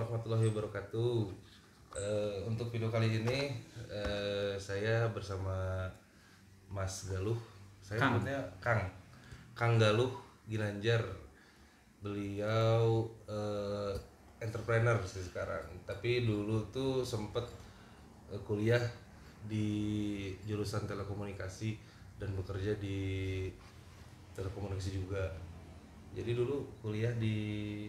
warahmatullahi wabarakatuh. Untuk video kali ini saya bersama Mas Galuh. Saya sebutnya Kang Galuh Ginanjar. Beliau entrepreneur sih sekarang. Tapi dulu tuh sempet kuliah di jurusan telekomunikasi dan bekerja di telekomunikasi juga. Jadi dulu kuliah di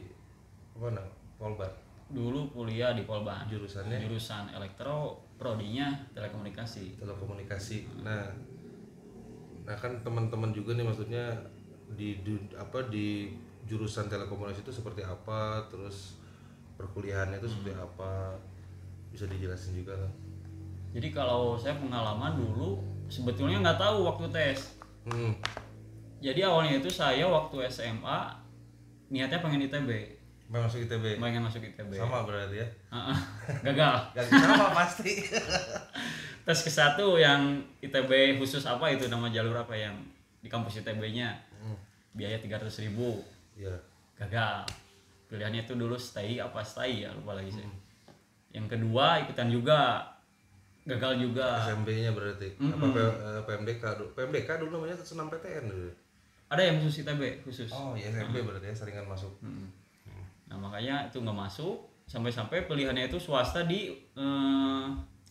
mana? Polban. Dulu kuliah di Polban. Jurusan elektro, prodinya telekomunikasi. Nah kan teman-teman juga nih, maksudnya di jurusan telekomunikasi itu seperti apa, terus perkuliahannya itu seperti apa, bisa dijelasin juga kan? Jadi kalau saya pengalaman dulu sebetulnya nggak tahu waktu tes. Jadi awalnya itu saya waktu SMA niatnya pengen ITB. Pengen masuk ITB. Sama berarti ya? Gagal. Sama pasti. Tes ke-1 yang ITB khusus apa itu, nama jalur apa yang di kampus ITB-nya. Biaya 300.000. Iya. Gagal. Pilihannya itu dulu stay ya, lupa lagi saya. Yang kedua ikutan juga. Gagal juga. SMB-nya berarti. Apa PMDK? PMDK dulu namanya senam PTN dulu. Ada yang khusus ITB khusus. Oh iya, SMB berarti ya, saringan masuk. Nah makanya itu nggak masuk, sampai pilihannya itu swasta di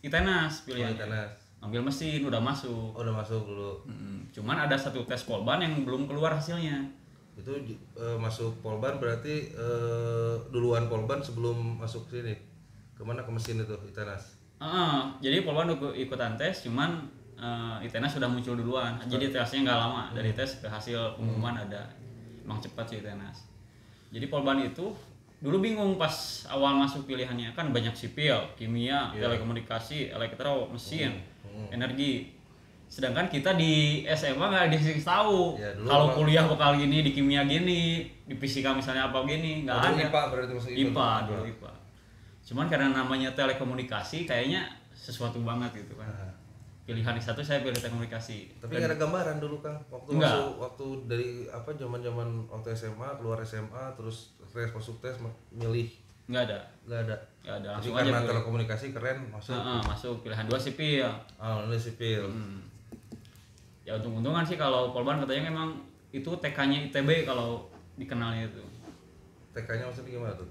ITENAS pilihannya. ITENAS. Ambil mesin udah masuk. Oh, udah masuk dulu. Cuman ada satu tes Polban yang belum keluar hasilnya. Itu masuk Polban berarti duluan Polban sebelum masuk sini. Kemana, ke mesin itu ITENAS? Jadi Polban ikutan tes, cuman ITENAS sudah muncul duluan. Jadi tesnya nggak lama, dari tes ke hasil pengumuman ada. Emang cepat sih ITENAS. Jadi Polban itu dulu bingung pas awal masuk pilihannya, kan banyak sipil, kimia, telekomunikasi, elektro, mesin, energi. Sedangkan kita di SMA nggak dikasih tahu kalau kuliah bakal gini, di kimia gini, di fisika misalnya apa gini, nggak ada. IPA berarti masuk IPA dulu IPA. Cuman karena namanya telekomunikasi kayaknya sesuatu banget gitu kan. Pilihan yang satu saya pilih telekomunikasi. Tapi nggak ada gambaran dulu Kang waktu dari apa zaman waktu SMA, keluar SMA terus masuk tes milih. Nggak ada. Langsung aja karena telekomunikasi keren masuk. Masuk pilihan 2 sipil. Ini sipil. Ya untung-untungan sih kalau Polban katanya memang itu TK-nya ITB kalau dikenalnya itu. TK-nya maksudnya gimana tuh?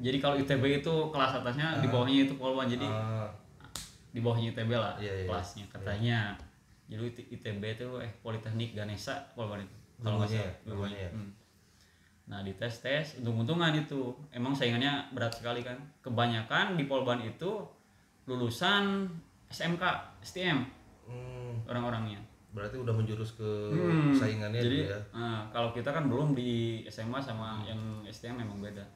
Jadi kalau ITB itu kelas atasnya, di bawahnya itu Polban, jadi di bawahnya ITB lah kelasnya katanya. Jadi ITB itu Politeknik Ganesha Polban itu kalau nggak salah. Nah di tes untung-untungan itu emang saingannya berat sekali kan. Kebanyakan di Polban itu lulusan SMK, STM orang-orangnya. Berarti udah menjurus ke saingannya. Jadi ya. Kalau kita kan belum di SMA sama yang STM memang beda.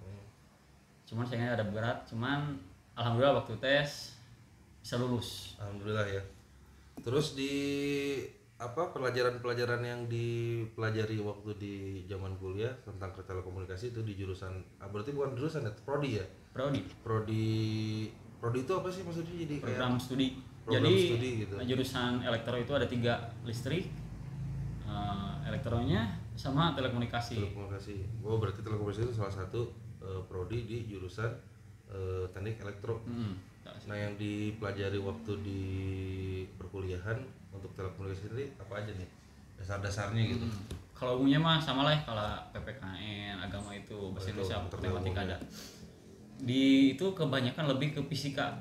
Cuman saingannya ada berat, cuman alhamdulillah waktu tes bisa lulus. Alhamdulillah ya. Terus di apa pelajaran-pelajaran yang dipelajari waktu di zaman kuliah tentang telekomunikasi itu di jurusan berarti bukan jurusan ya, prodi ya? Prodi itu apa sih maksudnya? Jadi program studi. Program studi gitu. Jurusan elektro itu ada 3, listrik, elektronya sama telekomunikasi. Oh berarti telekomunikasi itu salah satu prodi di jurusan teknik elektro. Nah yang dipelajari waktu di perkuliahan untuk telekomunikasi sendiri apa aja nih dasar-dasarnya gitu? Kalau umumnya mah sama lah kalau PPKN, agama itu, bahasa Indonesia, matematika ada. Di itu kebanyakan lebih ke fisika.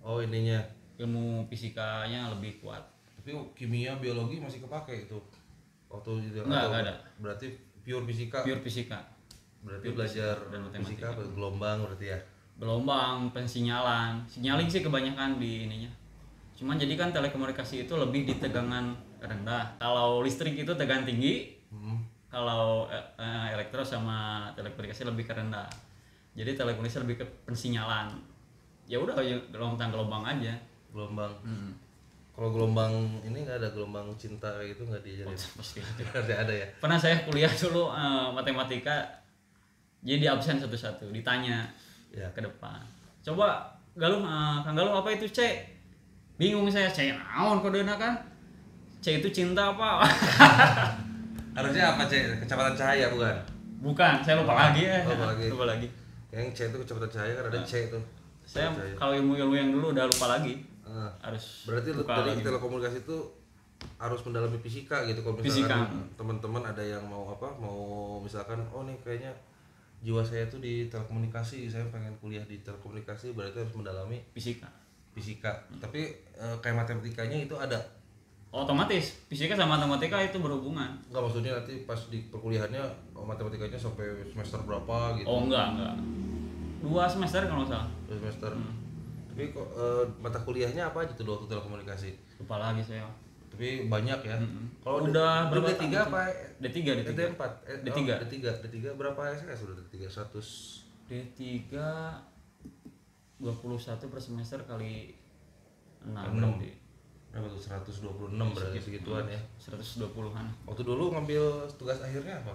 Oh ininya ilmu fisikanya lebih kuat. Tapi kimia, biologi masih kepake itu waktu itu? Nggak ada. Berarti pure fisika. Berarti belajar fisika apa? Gelombang berarti ya? Gelombang, pensinyalan, signaling sih kebanyakan di ininya. Cuman jadi kan telekomunikasi itu lebih di tegangan rendah. Kalau listrik itu tegangan tinggi. Kalau elektro sama telekomunikasi lebih ke rendah. Jadi telekomunikasi lebih ke pensinyalan. Ya udah gelombang aja. Gelombang. Kalau gelombang ini nggak ada gelombang cinta kayak gitu, nggak diajarin? Pasti ada ya. Pernah saya kuliah dulu matematika. Jadi absen satu-satu, ditanya ke depan. Coba Galuh, Kang Galuh apa itu C? Bingung saya, C naon kodenya kan? C itu cinta apa? Harusnya apa C? Kecepatan cahaya bukan? Bukan, saya lupa lagi ya. Lupa lagi. Yang C itu kecepatan cahaya kan ada C itu. Saya Cahaya. kalau ilmu-ilmu yang dulu udah lupa lagi. Ah. Harus Berarti buka dari lagi. telekomunikasi itu harus mendalami fisika gitu. Kalau Fisika. misalkan teman-teman ada yang mau mau misalkan oh nih kayaknya jiwa saya tuh di telekomunikasi, saya pengen kuliah di telekomunikasi, berarti harus mendalami Fisika. fisika. Tapi kayak matematikanya itu ada. Otomatis fisika sama matematika itu berhubungan. Enggak, maksudnya nanti pas di perkuliahannya matematikanya sampai semester berapa gitu. Oh enggak. 2 semester kalau nggak salah. 2 semester. Tapi kok mata kuliahnya apa aja tuh waktu telekomunikasi? Lupa lagi saya. Tapi banyak ya. Kalau Udah berapa berapa D3 tahun apa? D3. D4. D3. D3 berapa SKS udah D3? 100 D3 21 per semester kali 6 6. berarti. Berapa tuh? 126 berarti segituan ya. 120-an. Waktu dulu ngambil tugas akhirnya apa?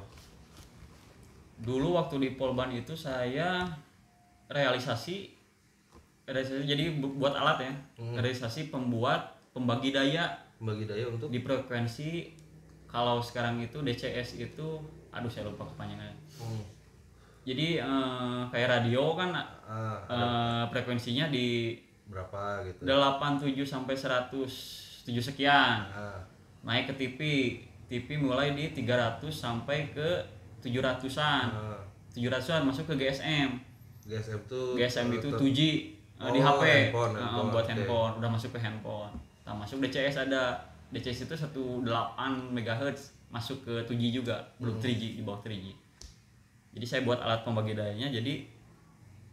Dulu waktu di Polban itu saya realisasi jadi buat alat ya. Realisasi pembagi daya Bagi daya untuk di frekuensi. Kalau sekarang itu DCS itu aduh saya lupa kepanjangannya. Jadi kayak radio kan frekuensinya di berapa gitu. 87 sampai 107 sekian. Naik ke TV mulai di 300 sampai ke 700-an. 700-an masuk ke GSM. GSM itu 2G di HP. Handphone, Buat okay. handphone, udah masuk ke handphone. Nah, masuk DCS ada. DCS itu 18 MHz, masuk ke 2G juga, belum 3G, di bawah 3G. Jadi saya buat alat pembagi dayanya, jadi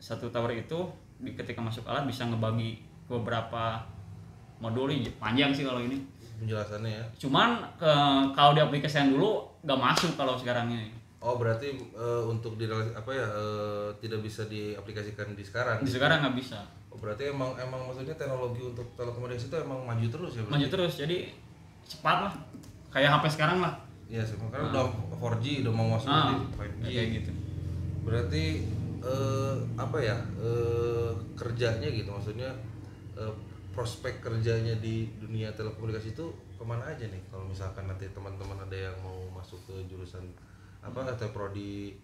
satu tower itu ketika masuk alat bisa ngebagi ke beberapa modul. Panjang sih kalau ini penjelasannya ya. cuman kalau di aplikasian dulu nggak masuk kalau sekarang ini. Oh berarti untuk tidak bisa diaplikasikan di sekarang. Di sekarang nggak bisa. Oh, berarti emang maksudnya teknologi untuk telekomunikasi itu emang maju terus ya berarti? Maju terus, jadi cepat lah kayak HP sekarang lah. Iya sih, karena udah 4G udah mau masuk di 5G kayak gitu. Berarti kerjanya gitu, maksudnya prospek kerjanya di dunia telekomunikasi itu kemana aja nih kalau misalkan nanti teman-teman ada yang mau masuk ke jurusan atau prodi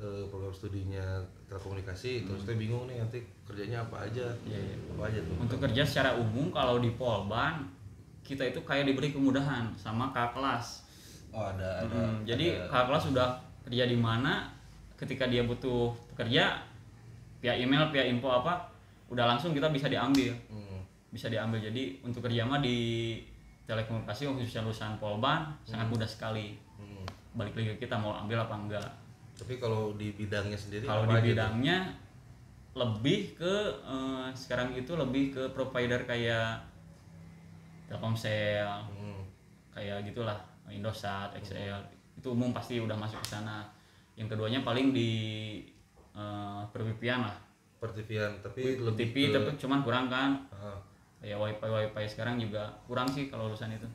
program studinya telekomunikasi terus saya bingung nih nanti kerjanya apa aja. Apa aja tuh untuk kerja secara umum kalau di Polban kita itu kayak diberi kemudahan sama kakak kelas. ada jadi kakak kelas sudah kerja di mana, ketika dia butuh pekerja via email via info apa udah langsung kita bisa diambil. Jadi untuk kerja mah di telekomunikasi khususnya lulusan Polban sangat mudah sekali. Balik lagi kita mau ambil apa enggak. Tapi kalau di bidangnya sendiri kalau di bidangnya lebih ke sekarang itu lebih ke provider kayak Telkomsel, kayak gitulah, Indosat, XL, itu umum pasti udah masuk ke sana. Yang keduanya paling di per-VPN lah. Per-TVan, tapi lebih TV tapi cuman kurang kan. Ya wifi sekarang juga kurang sih kalau urusan itu.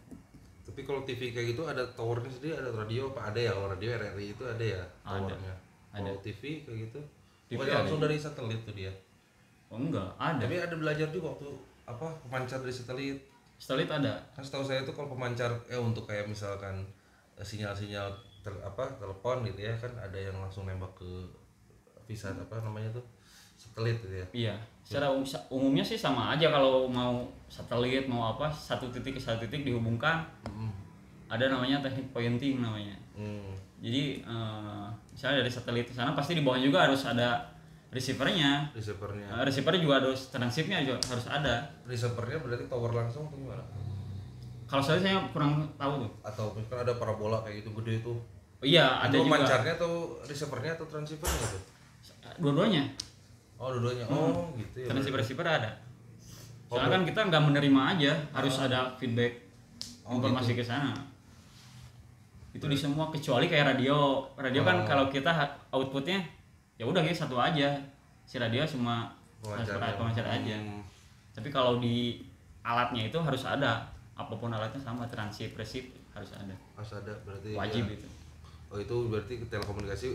Tapi kalau TV kayak gitu ada towernya sendiri, ada radio apa ada ya? Kalau radio RRI itu ada ya towernya. Kalau TV kayak gitu, TV langsung dari satelit tuh dia. Oh enggak, ada. Tapi ada belajar juga waktu pemancar dari satelit. Satelit ada. Kan setahu saya tuh kalau pemancar untuk kayak misalkan sinyal-sinyal telepon gitu ya kan ada yang langsung nembak ke visat satelit gitu ya. Iya, secara umumnya sih sama aja kalau mau satelit mau apa satu titik ke satu titik dihubungkan. Ada namanya teknik pointing namanya. Jadi misalnya dari satelit ke sana pasti di bawah juga harus ada receivernya. Receivernya juga harus transipnya juga harus ada. Receivernya berarti tower langsung atau gimana? Kalau saya kurang tahu tuh. Atau kan ada parabola kayak gitu gede itu. Oh, iya, ada juga. Pemancarnya atau receivernya atau transceivernya tuh? Dua-duanya. Oh, dua-duanya. Oh, gitu ya. Transceiver ada. Soalnya kan kita nggak menerima aja, harus ada feedback informasi gitu. ke sana. Itu di semua kecuali kayak radio. Radio kan kalau kita outputnya ya udah kayak satu aja. Si radio cuma pemancar aja. Tapi kalau di alatnya itu harus ada. Apapun alatnya sama, transip, resip harus ada. Harus ada berarti. Wajib ya. itu. Oh, itu berarti telekomunikasi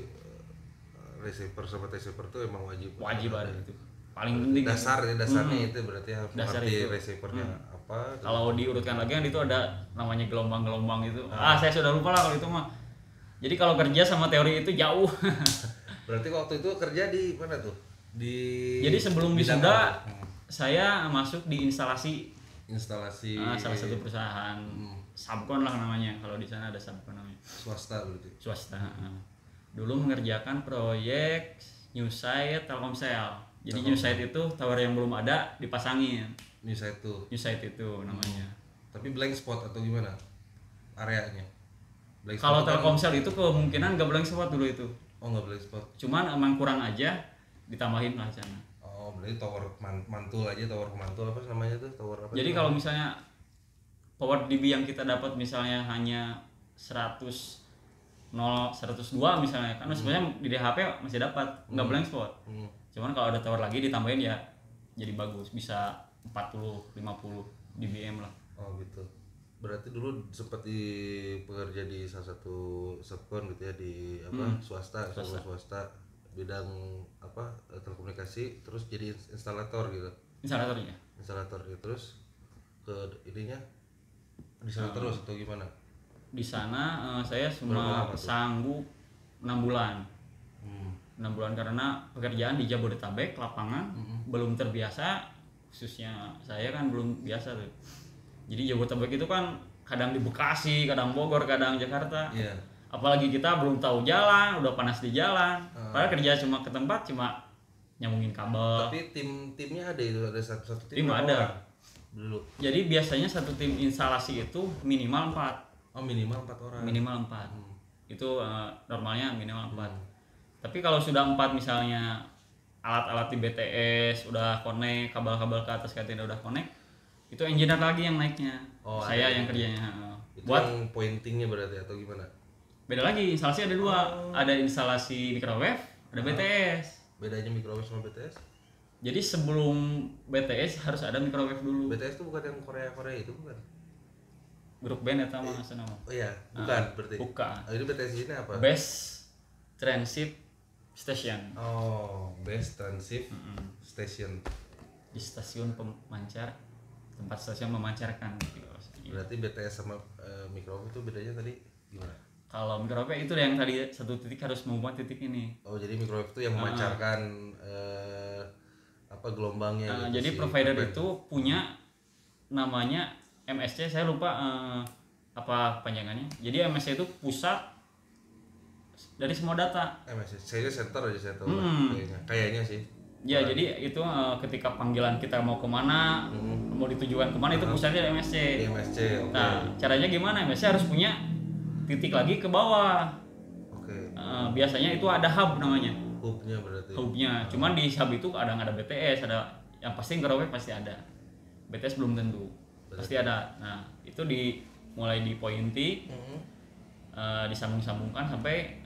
receiver sama transceiver itu emang wajib. Wajib ada itu. Paling penting dasarnya itu berarti harus mengerti itu. receivernya apa. Kalau diurutkan lagi kan itu ada namanya gelombang-gelombang itu. Saya sudah lupa lah kalau itu mah. Jadi kalau kerja sama teori itu jauh. Berarti waktu itu kerja di mana tuh? Di Jadi sebelum bidang wisuda apa? saya masuk di instalasi Instalasi salah satu perusahaan subkon lah namanya. Kalau di sana ada subkon namanya. swasta berarti. Swasta. Dulu mengerjakan proyek new site Telkomsel. Jadi new site itu tower yang belum ada dipasangin. Ini saya tuh. New site itu namanya. Tapi blank spot atau gimana? Areanya. Blank Kalau spot kan- Telkomsel itu kemungkinan gak boleh sewot dulu itu. Oh, nggak blank spot. Cuman emang kurang aja ditambahin lah sana. Oh, berarti tower mantul aja, tower mantul apa namanya tuh? Tower apa? Jadi tuh? kalau misalnya power dB yang kita dapat misalnya hanya 102 misalnya, karena sebenarnya di DHP masih dapat nggak blank spot. Cuman kalau ada tower lagi ditambahin ya jadi bagus, bisa 40 50 dBm lah. Oh gitu. Berarti dulu sempat bekerja di salah satu subkon gitu ya, di apa swasta bidang apa telekomunikasi, terus jadi instalator gitu. Instalatornya Instalator gitu. Terus ke ininya di sana terus atau gimana? di sana saya Berapa cuma lama tuh? sanggup 6 bulan. 6 bulan karena pekerjaan di Jabodetabek lapangan belum terbiasa, khususnya saya kan belum biasa tuh. Jadi Jabodetabek itu kan kadang di Bekasi, kadang Bogor, kadang Jakarta. Iya. Apalagi kita belum tahu jalan, udah panas di jalan. Padahal kerja cuma ke tempat cuma nyambungin kabel. Tapi timnya ada itu, ada satu Tim berapa ada. orang dulu. Jadi biasanya satu tim instalasi itu minimal 4. Oh, minimal 4 orang. Minimal 4. Itu normalnya minimal 4. Tapi kalau sudah 4 misalnya alat-alat di BTS udah connect, kabel-kabel ke atas katanya udah connect, itu engineer lagi yang naiknya. Oh, Saya ada yang gitu. kerjanya. Itu Buat yang pointingnya berarti atau gimana? beda lagi, instalasi ada 2. Ada instalasi microwave, ada BTS. Bedanya microwave sama BTS? Jadi sebelum BTS harus ada microwave dulu. BTS itu bukan yang Korea itu bukan? Grup band eta mah asal nama. Oh iya, bukan berarti. Bukan. Oh, ini BTS ini apa? Best Transit Station. Oh, Best Transit Station. Di stasiun pemancar, tempat stasiun memancarkan. Berarti BTS sama microwave itu bedanya tadi gimana? Kalau microwave itu yang tadi satu titik harus mengubah titik ini. Oh, jadi microwave itu yang memancarkan apa gelombangnya gitu Jadi si provider frekuensi. itu punya namanya MSC, saya lupa apa panjangannya. Jadi MSC itu pusat dari semua data. MSC, saya center aja saya tahu lah, kayaknya sih. Ya, jadi itu ketika panggilan kita mau kemana, mau ditujukan kemana itu pusatnya di MSC. Di MSC, oke. Nah, caranya gimana? MSC harus punya titik lagi ke bawah. Oke. Biasanya itu ada hub namanya. Hubnya berarti. Hubnya. Cuman di hub itu kadang ada BTS, ada yang pasti microwave pasti ada. BTS belum tentu. Pasti ada. Nah, itu mulai di pointi, disambung-sambungkan sampai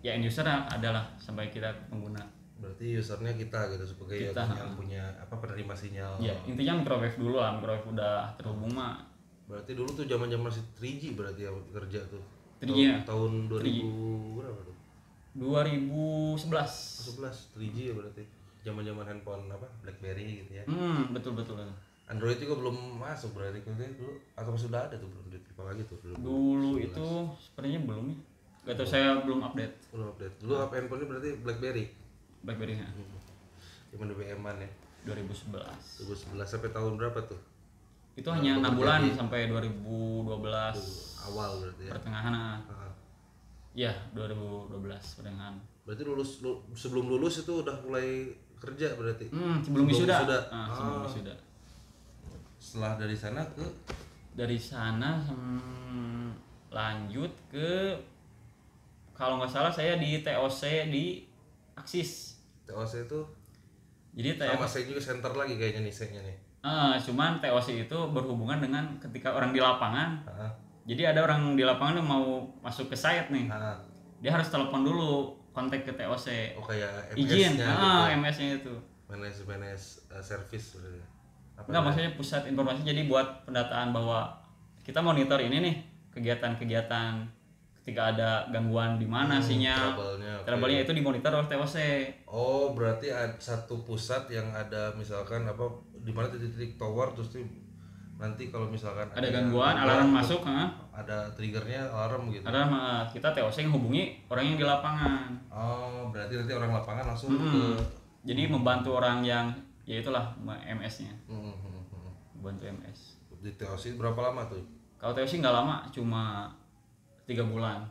ya end user adalah sampai kita pengguna. Berarti usernya kita gitu sebagai Kita, yang punya apa penerima sinyal. Ya, intinya microwave dulu lah. Microwave udah terhubung mah. Berarti dulu tuh zaman-zaman masih 3G berarti yang kerja tuh. 3G ya? Tahun 2000 berapa tuh? 2011. 11 3G ya berarti. Zaman-zaman handphone apa? BlackBerry gitu ya. Betul. Android juga belum masuk berarti kan dulu atau sudah ada tuh belum diterima lagi tuh dulu. Dulu itu sepertinya belum ya. Gak tau, saya belum update Belum update. Dulu apa handphone berarti BlackBerry. BlackBerry-nya. Zaman BBM-an ya. 2011. 2011 sampai tahun berapa tuh? Itu hanya 6 bulan sampai 2012 Awal berarti ya. pertengahan. Ah. Ya, 2012 pertengahan. Berarti sebelum lulus itu udah mulai kerja berarti. Sebelum wisuda. Ah. Sebelum wisuda. Setelah dari sana ke Dari sana lanjut ke, kalau nggak salah saya di TOC di Axis. TOC itu Jadi sama saya juga center lagi kayaknya nih saya nih. cuman TOC itu berhubungan dengan ketika orang di lapangan. Heeh. Jadi ada orang di lapangan yang mau masuk ke site nih. Dia harus telepon dulu, kontak ke TOC. Oh kayak Izin, MS-nya gitu. MS-nya itu. Manage service sebenarnya. Enggak, maksudnya pusat informasi, jadi buat pendataan bahwa kita monitor ini nih kegiatan-kegiatan ketika ada gangguan di mana sinyal. Trouble-nya itu dimonitor oleh TOC. Oh, berarti ada satu pusat yang ada misalkan apa di mana titik-titik tower terus nanti kalau misalkan ada gangguan alarm masuk, ada triggernya alarm gitu. ada kita TOC hubungi orang yang di lapangan. Oh, berarti nanti orang lapangan langsung ke Jadi membantu orang yang ya itulah MS-nya. Bantu MS. Di TOC berapa lama tuh? Kalau TOC nggak lama, cuma 3 bulan.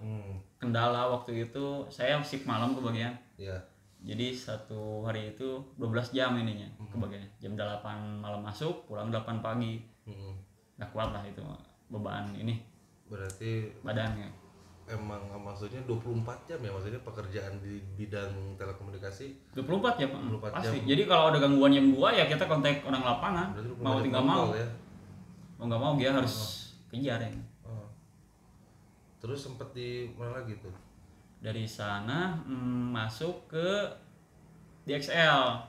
Kendala waktu itu saya shift malam kebagian. Iya. Jadi satu hari itu 12 jam ininya kebagian. Jam 8 malam masuk, pulang 8 pagi. Nggak kuat lah itu beban ini. Berarti badannya. Emang maksudnya 24 jam ya, maksudnya pekerjaan di bidang telekomunikasi 24 jam, 24 pasti. jam. Jadi kalau ada gangguan jam 2 ya kita kontak orang lapangan. Mau tinggal mau. Ya? Mau nggak mau dia harus kejar ya. Terus sempat di mana lagi tuh? Dari sana masuk ke DXL,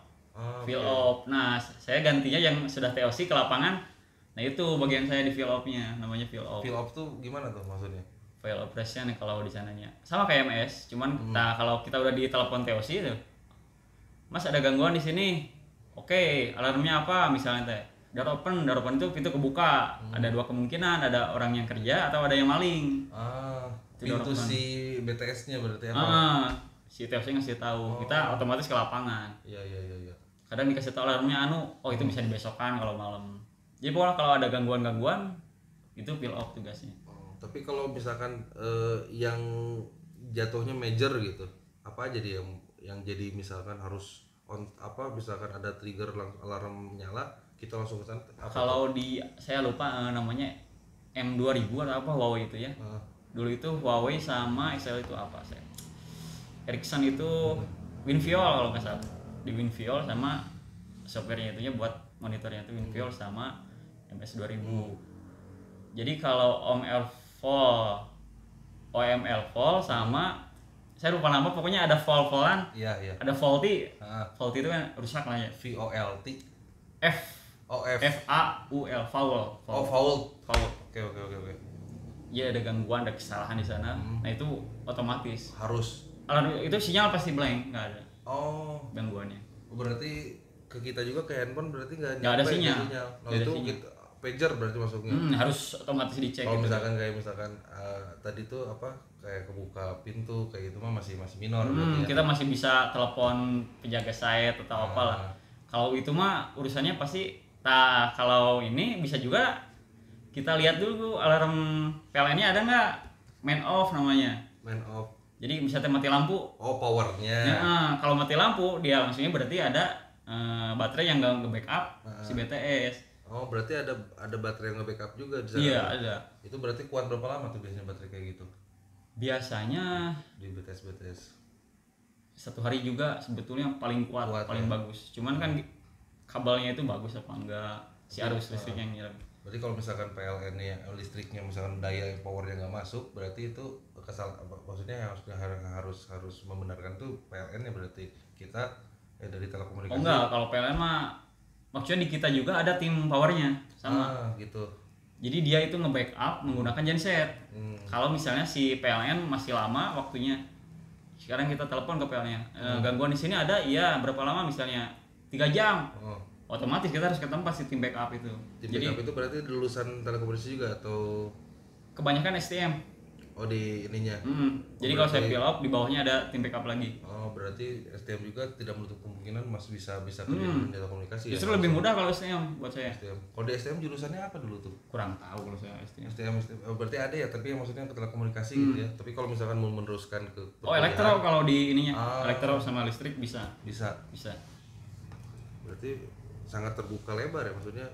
fill up. Nah, saya gantinya yang sudah TOC ke lapangan. Nah, itu bagian saya di fill up-nya, namanya fill up. Fill up tuh gimana tuh maksudnya? Fill operation kalau di sananya. Sama kayak MS, cuman kalau kita udah di telepon TOC itu. Mas ada gangguan di sini. Oke, alarmnya apa misalnya teh? Door open itu pintu kebuka. Ada 2 kemungkinan, ada orang yang kerja atau ada yang maling. Pintu si BTS-nya berarti apa? Si TOC ngasih tahu, kita otomatis ke lapangan. Iya. Kadang dikasih tahu alarmnya itu bisa dibesokkan kalau malam. Jadi pokoknya kalau ada gangguan itu fill up tugasnya. Tapi kalau misalkan yang jatuhnya major gitu, apa aja dia yang jadi misalkan harus misalkan ada trigger alarm nyala, kita langsung ke sana. Kalau saya lupa namanya M2000 atau apa Huawei itu ya. Dulu itu Huawei sama XL itu apa saya? Ericsson itu WinViol kalau nggak salah. Di WinViol sama softwarenya itunya buat monitornya itu WinViol sama MS2000. Jadi kalau OML Vol sama saya lupa nama, pokoknya ada Vol-Volan. Iya. Ada Faulty. Faulty itu kan rusak lah ya. VOLT. FAUL Faul. Oke. Ya ada gangguan, ada kesalahan di sana. Nah itu otomatis. Harus. Alarm itu sinyal pasti blank, nggak ada. Gangguannya. Berarti ke kita juga ke handphone berarti nggak ada sinyal. Nah itu kita pager berarti masuknya. Harus otomatis dicek. Kalau misalkan tadi tuh kayak kebuka pintu kayak gitu mah masih minor berarti ya. Kita masih bisa telepon penjaga site atau apalah. Kalau itu mah urusannya pasti kalau ini bisa juga kita lihat dulu alarm PLN-nya ada nggak, man off namanya. Man off. Jadi misalnya mati lampu. Powernya. Kalau mati lampu dia langsungnya berarti ada baterai yang nggak nge-backup si BTS. Berarti ada baterai yang nge-backup juga di sana. Iya, ada. Itu berarti kuat berapa lama tuh biasanya baterai kayak gitu? Biasanya di BTS. 1 hari juga sebetulnya paling kuat paling bagus. Cuman kan kabelnya itu bagus apa enggak, si arus listriknya yang ngirim. Berarti kalau misalkan PLN-nya listriknya misalkan daya powernya nggak masuk, berarti itu maksudnya harus membenarkan tuh PLN-nya berarti kita dari telekomunikasi. Enggak, kalau PLN mah maksudnya di kita juga ada tim powernya sama. Gitu. Jadi dia itu nge-backup menggunakan genset. Kalau misalnya si PLN masih lama waktunya, sekarang kita telepon ke PLN-nya. Gangguan di sini ada, iya berapa lama misalnya 3 jam. Otomatis kita harus ke tempat si tim backup itu. Jadi backup itu berarti lulusan telekomunikasi juga atau kebanyakan STM. Di ininya. Jadi kalau saya fill up di bawahnya ada tim backup lagi. Berarti STM juga tidak menutup kemungkinan masih bisa kerja di telekomunikasi. Justru lebih mudah kalau STM buat saya. Kalau di STM jurusannya apa dulu tuh? Kurang tahu kalau saya STM. Berarti ada ya, tapi maksudnya ke telekomunikasi gitu ya. Tapi kalau misalkan mau meneruskan ke elektro kalau di ininya. Elektro sama listrik bisa. Berarti sangat terbuka lebar ya, maksudnya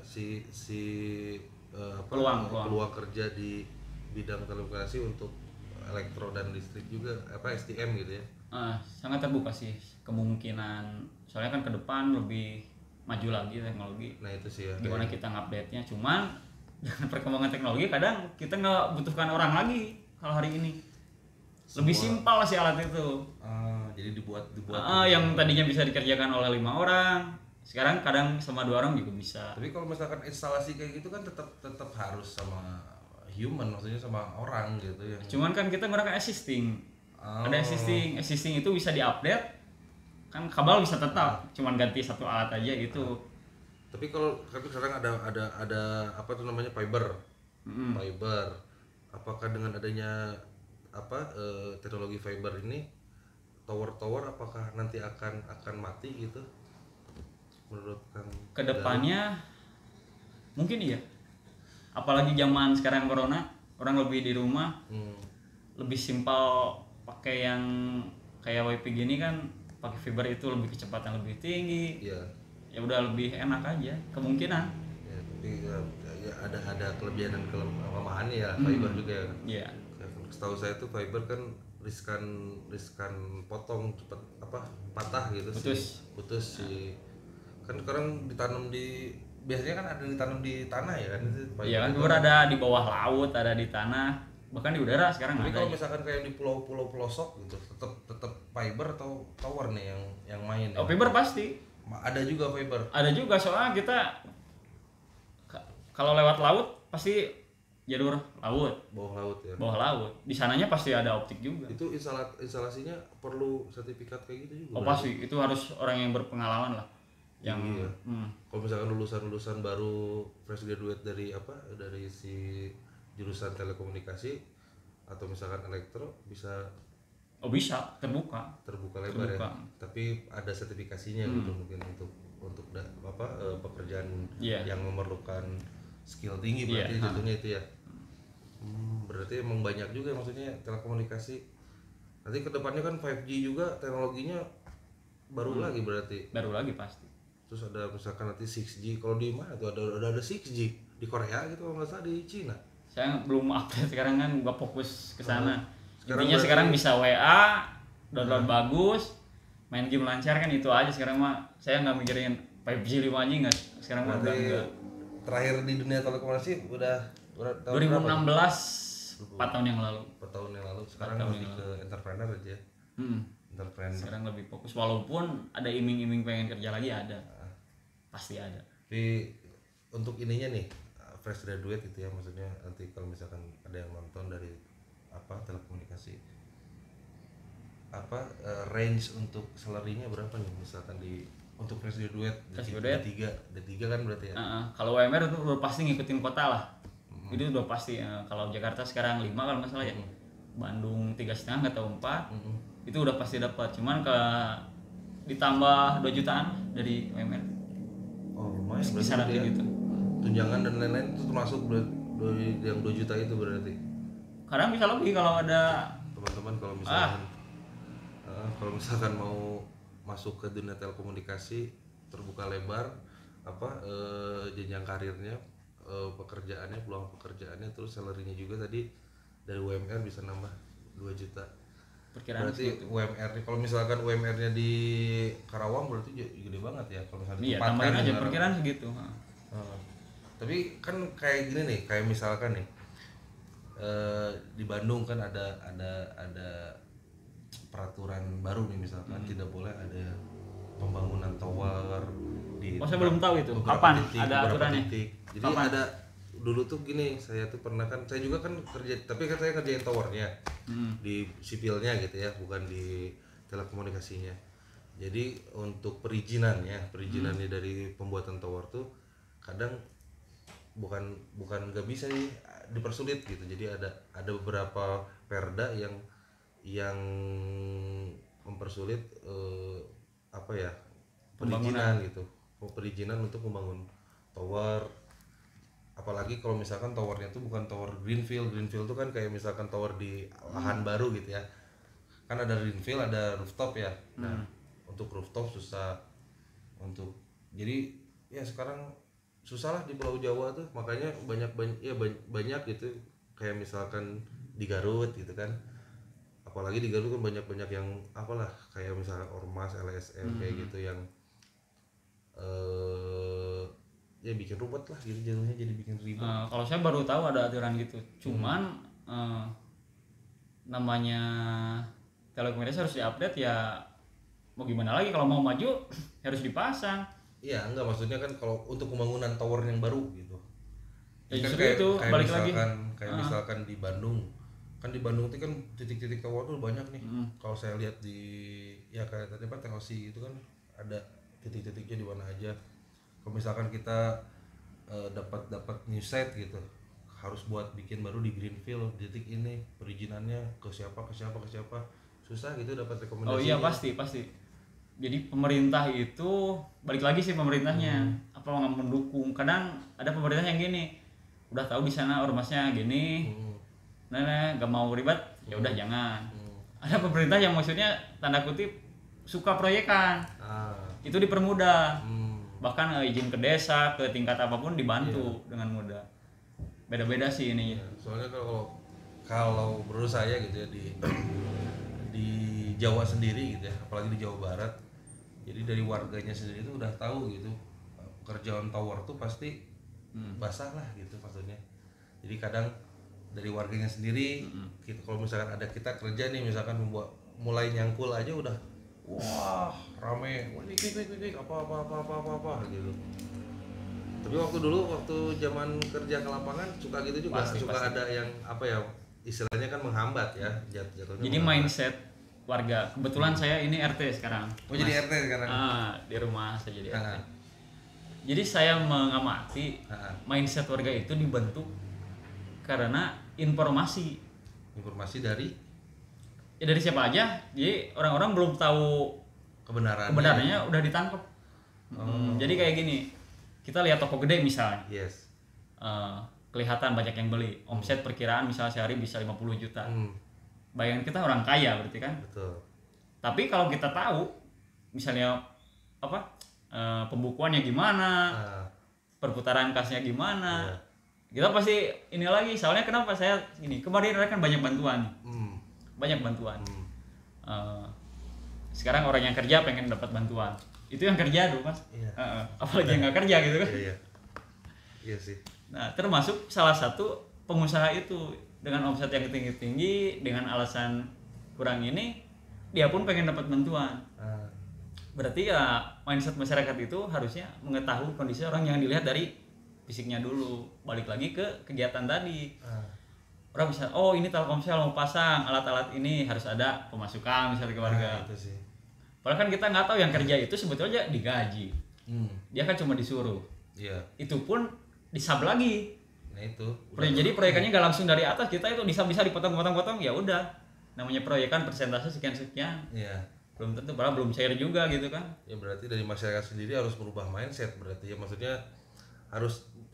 peluang kerja di bidang telekomunikasi untuk elektro dan listrik juga STM gitu ya. Sangat terbuka sih kemungkinan, soalnya kan ke depan lebih maju lagi teknologi. Nah itu sih ya. Gimana kita ngupdate-nya, cuman dengan perkembangan teknologi kadang kita nggak butuhkan orang lagi kalau hari ini. Lebih simpel sih alat itu. Jadi dibuat. Yang tadinya bisa dikerjakan oleh 5 orang, sekarang kadang sama 2 orang juga bisa. Tapi kalau misalkan instalasi kayak gitu kan tetap harus sama human, maksudnya sama orang gitu ya. Cuman kan kita menggunakan existing. Ada existing itu bisa diupdate. Kan kabel bisa tetap, cuman ganti 1 alat aja gitu. Tapi kalau sekarang ada apa tuh namanya fiber. Fiber. Apakah dengan adanya teknologi fiber ini tower apakah nanti akan mati gitu menurut Kang Kedepannya mungkin iya. Apalagi zaman sekarang corona, orang lebih di rumah, lebih simpel pakai yang kayak WiFi gini kan, pakai fiber itu lebih kecepatan lebih tinggi. Iya. Ya udah lebih enak aja kemungkinan. Ya, tapi ya ada kelebihan dan kelemahannya ya fiber juga ya. Iya. Setahu saya tuh fiber kan riskan potong cepet patah gitu putus sih. Kan sekarang ditanam biasanya kan ada ditanam di tanah ya kan itu fiber. Iya kan fiber ada di bawah laut, ada di tanah, bahkan di udara sekarang Tapi ada. kalau misalkan kayak di pulau-pulau pelosok gitu tetap fiber atau tower nih yang main. Oh, fiber pasti. Ada juga fiber. Ada juga soalnya kita kalau lewat laut pasti jalur laut. Bawah laut ya. Bawah laut. Di sananya pasti ada optik juga. Itu instalasinya perlu sertifikat kayak gitu juga. Oh pasti, itu harus orang yang berpengalaman lah. Yang iya. Kalau misalkan lulusan baru fresh graduate dari si jurusan telekomunikasi atau misalkan elektro bisa. Oh bisa, terbuka Lebar ya. Tapi ada sertifikasinya gitu mungkin untuk pekerjaan yang memerlukan skill tinggi berarti jatuhnya itu ya. Berarti emang banyak juga maksudnya telekomunikasi. Nanti kedepannya kan 5G juga teknologinya baru lagi berarti. Baru lagi pasti. Terus ada misalkan nanti 6G. Kalau di mana tuh ada 6G di Korea gitu kalau nggak salah di Cina. Saya belum update sekarang kan, nggak fokus ke sana. Intinya berarti, sekarang bisa WA, download bagus, main game lancar kan itu aja sekarang mah. Saya nggak mikirin 5G 5G nggak. Sekarang mah udah enggak. Terakhir di dunia telekomunikasi udah tahun 2016, 4 tahun yang lalu. 4 tahun yang lalu. Sekarang lebih ke entrepreneur aja. Entrepreneur. Sekarang lebih fokus, walaupun ada iming-iming pengen kerja lagi ada. Pasti ada. Tapi untuk ininya nih fresh graduate itu ya, maksudnya nanti kalau misalkan ada yang nonton dari telekomunikasi range untuk salary-nya berapa nih misalkan untuk fresh graduate D3 kan berarti ya. Kalau UMR itu udah pasti ngikutin kota lah. Itu udah pasti. Kalau Jakarta sekarang 5 kalau nggak salah ya. Bandung 3,5 nggak tahu 4. Itu udah pasti dapat. Cuman ditambah 2 jutaan dari UMR. Oh lumayan berarti. Kisaran gitu. Tunjangan dan lain-lain itu termasuk yang 2 juta itu berarti. Kadang bisa lebih kalau ada teman-teman kalau misalkan mau masuk ke dunia telekomunikasi terbuka lebar jenjang karirnya, peluang pekerjaannya, terus salary-nya juga tadi dari UMR bisa nambah 2 juta. Perkiraan berarti segitu. UMR nih kalau misalkan UMR-nya di Karawang berarti gede banget ya kalau misalnya iya, tambahin aja perkiraan segitu. Tapi kan kayak gini nih, kayak misalkan nih di Bandung kan ada peraturan baru nih misalkan tidak boleh ada pembangunan tower di saya belum tahu itu kapan ada aturannya. Jadi kapan? Ada dulu tuh gini, saya tuh pernah kan, saya juga kan kerja, tapi kan saya kerjain towernya di sipilnya gitu ya, bukan di telekomunikasinya. Jadi untuk perizinannya dari pembuatan tower tuh kadang bukan nggak bisa nih, dipersulit gitu. Jadi ada beberapa perda yang mempersulit perizinan gitu, perizinan untuk membangun tower. Apalagi kalau misalkan towernya tuh bukan tower greenfield tuh kan kayak misalkan tower di lahan baru gitu ya, kan ada greenfield ada rooftop ya. Nah untuk rooftop susah, jadi ya sekarang susah lah di Pulau Jawa tuh, makanya banyak gitu, kayak misalkan di Garut gitu kan, apalagi di Garut kan banyak yang kayak misalkan ormas, LSM kayak gitu yang ya bikin ruwet lah gitu, jadinya jadi bikin ribet. Kalau saya baru tahu ada aturan gitu, cuman namanya telekomunikasi harus diupdate ya, mau gimana lagi, kalau mau maju harus dipasang. Iya, enggak, maksudnya kan kalau untuk pembangunan tower yang baru gitu. Ya, kan kayak itu balik misalkan, lagi. Kayak misalkan di Bandung. Kan di Bandung itu kan titik-titik tower tuh banyak nih. Kalau saya lihat kayak tadi TOC itu kan ada titik-titiknya di mana aja. kalau misalkan kita dapat new site gitu, harus buat bikin baru di greenfield di titik ini, perizinannya ke siapa susah gitu dapat rekomendasinya. Oh iya pasti. Jadi pemerintah itu balik lagi sih pemerintahnya apa nggak mendukung. Kadang ada pemerintah yang gini, udah tahu di sana ormasnya gini, nah nggak mau ribet, ya udah jangan. Ada pemerintah yang maksudnya tanda kutip suka proyekan, itu dipermudah. Bahkan izin ke desa, ke tingkat apapun dibantu dengan mudah. Beda-beda sih ininya. Soalnya kalau menurut saya gitu ya di Jawa sendiri gitu ya, apalagi di Jawa Barat, jadi dari warganya sendiri itu udah tahu gitu kerjaan tower tuh pasti basah lah gitu maksudnya. Jadi kadang dari warganya sendiri kita, kalau misalkan ada kita kerja nih misalkan mulai nyangkul aja udah wah rame, wah wik apa gitu. Tapi waktu zaman kerja ke lapangan suka gitu juga, Pasti. ada yang apa ya istilahnya kan menghambat ya jatuhnya. Jadi mindset warga. Kebetulan saya ini RT sekarang. Oh jadi RT sekarang. Di rumah saya jadi RT. Jadi saya mengamati mindset warga itu dibentuk karena informasi dari ya dari siapa aja. Jadi orang-orang belum tahu kebenarannya udah ditangkap. Jadi kayak gini, kita lihat toko gede misalnya. Yes. Kelihatan banyak yang beli, omset perkiraan misalnya sehari bisa 50 juta. Bayangan kita orang kaya berarti kan. Betul. Tapi kalau kita tahu misalnya apa pembukuannya gimana, perputaran kasnya gimana, kita pasti ini lagi. Soalnya kenapa saya ini kemarin kan banyak bantuan, sekarang orang yang kerja pengen dapat bantuan, itu yang kerja dulu mas. Apalagi yang nggak kerja gitu kan. Iya sih. Nah termasuk salah satu pengusaha itu dengan omset yang tinggi dengan alasan kurang ini dia pun pengen dapat bantuan. Berarti ya mindset masyarakat itu harusnya mengetahui kondisi orang yang dilihat dari fisiknya dulu. Balik lagi ke kegiatan tadi. Orang bisa, oh ini Telkomsel mau pasang alat-alat ini, harus ada pemasukan misalnya ke warga. Itu sih. Padahal kan kita nggak tahu yang kerja itu sebetulnya digaji. Dia kan cuma disuruh. Iya. Itu pun disab lagi. Nah itu. Jadi proyekannya nggak langsung dari atas, kita itu bisa dipotong-potong, ya udah. Namanya proyekan persentase sekian. Iya. Belum tentu, padahal belum cair juga gitu kan. Ya berarti dari masyarakat sendiri harus merubah mindset berarti ya, maksudnya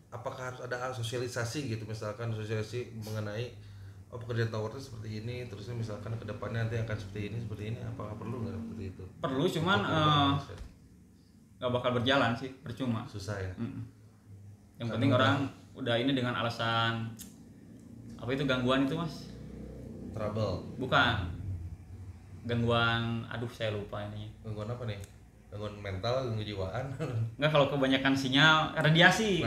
apakah harus ada sosialisasi gitu, misalkan sosialisasi mengenai pekerjaan tower itu seperti ini, terusnya misalkan kedepannya nanti akan seperti ini, apakah perlu nggak seperti itu? Perlu, cuman nggak bakal berjalan sih, percuma. Susah ya. Yang penting orang udah ini dengan alasan apa itu gangguan itu mas? Trouble. Bukan gangguan, aduh saya lupa ini. Gangguan apa nih? Gangguan mental, gangguan kejiwaan? Enggak, kalau kebanyakan sinyal radiasi.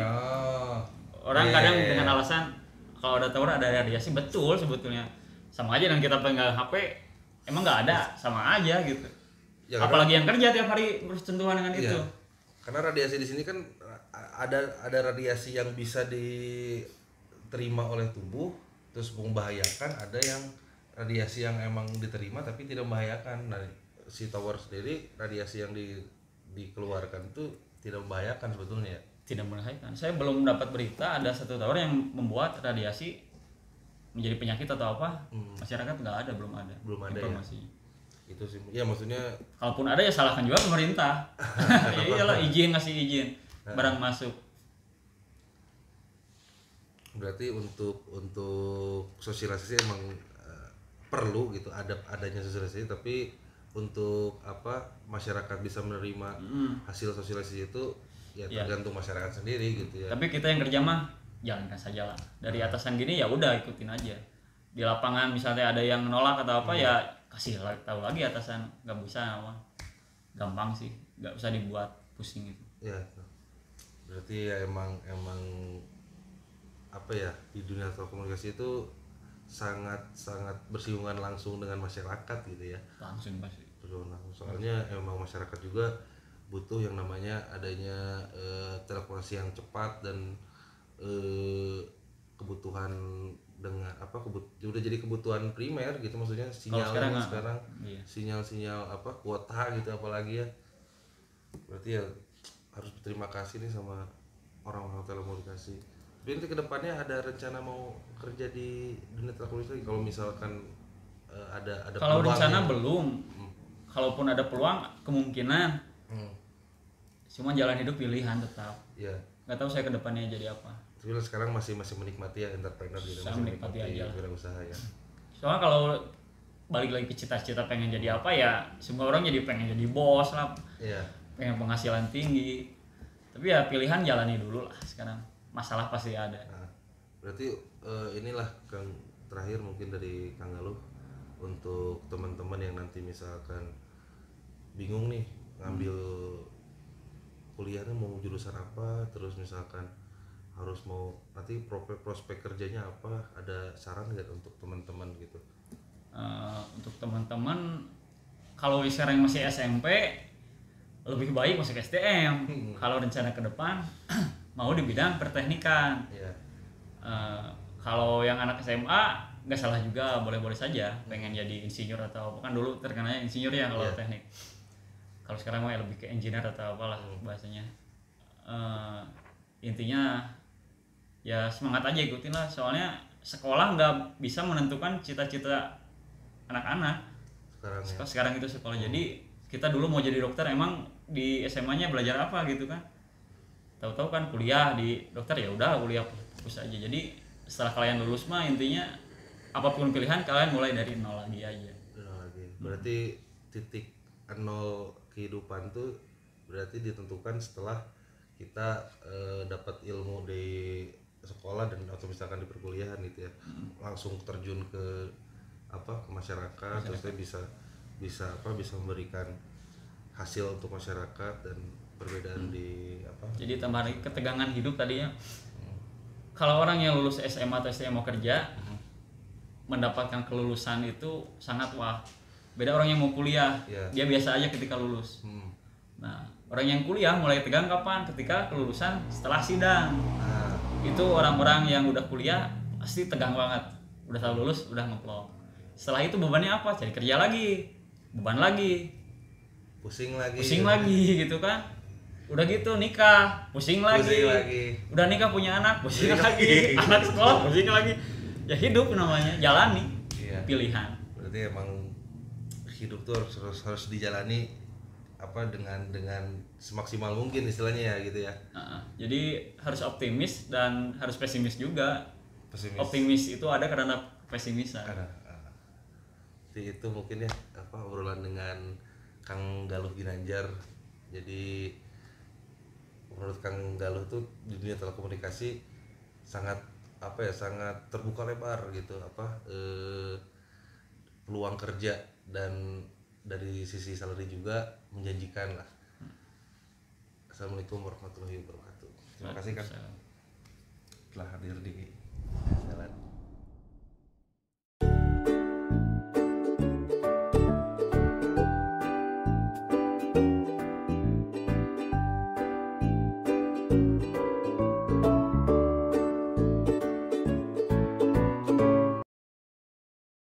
Orang kadang dengan alasan kalau ada tower ada radiasi, betul sebetulnya. Sama aja dengan kita pegang HP, emang nggak ada, sama aja gitu. Ya, apalagi yang kerja tiap hari bersentuhan dengan itu. Karena radiasi di sini kan ada radiasi yang bisa diterima oleh tubuh terus membahayakan, ada yang radiasi yang emang diterima tapi tidak membahayakan. Nah, si tower sendiri radiasi yang dikeluarkan itu tidak membahayakan sebetulnya. Tidak membahayakan. Saya belum dapat berita ada satu tower yang membuat radiasi menjadi penyakit atau apa. Masyarakat nggak ada, belum ada informasi. Ya? Itu sih. Ya maksudnya kalaupun ada ya salahkan juga pemerintah. Ya iyalah, ngasih izin barang masuk. Berarti untuk sosialisasi emang perlu gitu, adanya sosialisasi, tapi untuk masyarakat bisa menerima hasil sosialisasi itu ya tergantung masyarakat sendiri gitu ya. Tapi kita yang kerja mah jalankan saja lah. Dari atasan gini ya udah ikutin aja. Di lapangan misalnya ada yang menolak atau apa ya kasih tahu lagi atasan, nggak bisa apa. Gampang sih, nggak usah dibuat pusing gitu. Ya. Berarti ya emang apa ya, di dunia telekomunikasi itu sangat bersinggungan langsung dengan masyarakat gitu ya. Langsung pasti. Soalnya emang masyarakat juga butuh yang namanya adanya telekomunikasi yang cepat dan kebutuhan dengan udah jadi kebutuhan primer gitu, maksudnya sinyal sekarang iya. sinyal kuota gitu apalagi ya. Berarti ya harus berterima kasih nih sama orang-orang telekomunikasi. Tapi nanti kedepannya ada rencana mau kerja di dunia telekomunikasi kalau misalkan ada Kalau rencana peluangnya. belum. Kalaupun ada peluang kemungkinan. Hmm, Cuma jalan hidup pilihan tetap. ya. Nggak tahu saya kedepannya jadi apa. Tapi sekarang masih menikmati ya entrepreneur gitu, Saya masih menikmati aja. wirausaha ya. Soalnya kalau balik lagi ke cita-cita pengen jadi apa ya, semua orang jadi pengen jadi bos lah, Iya. pengen penghasilan tinggi. Tapi ya pilihan jalani dulu lah sekarang. Masalah pasti ada. Nah, berarti inilah Kang, terakhir mungkin dari Kang Galuh untuk teman-teman yang nanti misalkan bingung nih ngambil kuliahnya mau jurusan apa, terus misalkan harus mau nanti prospek kerjanya apa, ada saran nggak untuk teman-teman gitu? Untuk teman-teman kalau sekarang masih SMP lebih baik masuk STM. Kalau rencana ke depan mau di bidang perteknikan. Iya. Kalau yang anak SMA nggak salah juga, boleh-boleh saja pengen jadi insinyur atau apa, kan dulu terkenalnya insinyur ya kalau Iya. teknik. Kalau sekarang mah ya lebih ke engineer atau apalah bahasanya. Intinya ya semangat aja ikutin lah, soalnya sekolah nggak bisa menentukan cita-cita anak-anak. Sekarang ya. Sekarang itu sekolah. Jadi kita dulu mau jadi dokter, emang di SMA-nya belajar apa gitu kan? Tahu-tahu kan kuliah di dokter, ya udah kuliah fokus aja. Jadi setelah kalian lulus mah intinya apapun pilihan kalian mulai dari nol lagi aja. Lagi. Berarti titik nol kehidupan tuh berarti ditentukan setelah kita dapat ilmu di sekolah dan atau misalkan di perkuliahan gitu ya. Langsung terjun ke ke masyarakat, terus saya bisa memberikan hasil untuk masyarakat dan perbedaan di Jadi tambahan lagi ketegangan hidup tadinya. Kalau orang yang lulus SMA atau STM mau kerja, mendapatkan kelulusan itu sangat wah. Beda orang yang mau kuliah, Iya. dia biasa aja ketika lulus. Nah, orang yang kuliah mulai tegang kapan? Ketika kelulusan setelah sidang. Nah, Itu orang-orang yang udah kuliah pasti tegang banget. Udah tahu lulus, udah ngeplong. Setelah itu bebannya apa? Cari kerja lagi, beban lagi, pusing lagi gitu kan. Udah gitu nikah, pusing lagi. Udah nikah punya anak, pusing lagi. Anak sekolah, pusing lagi. Ya hidup namanya, jalani. Iya. Pilihan. Berarti emang hidup tuh harus dijalani dengan semaksimal mungkin istilahnya ya gitu ya. Jadi harus optimis dan harus pesimis juga. Pesimis. Optimis itu ada karena pesimisan. Jadi itu mungkin ya obrolan dengan Kang Galuh Ginanjar. Jadi menurut Kang Galuh tuh di dunia telekomunikasi sangat sangat terbuka lebar gitu peluang kerja dan dari sisi salary juga menjanjikan lah. Assalamualaikum warahmatullahi wabarakatuh. Terima kasih Kang telah hadir di jalan.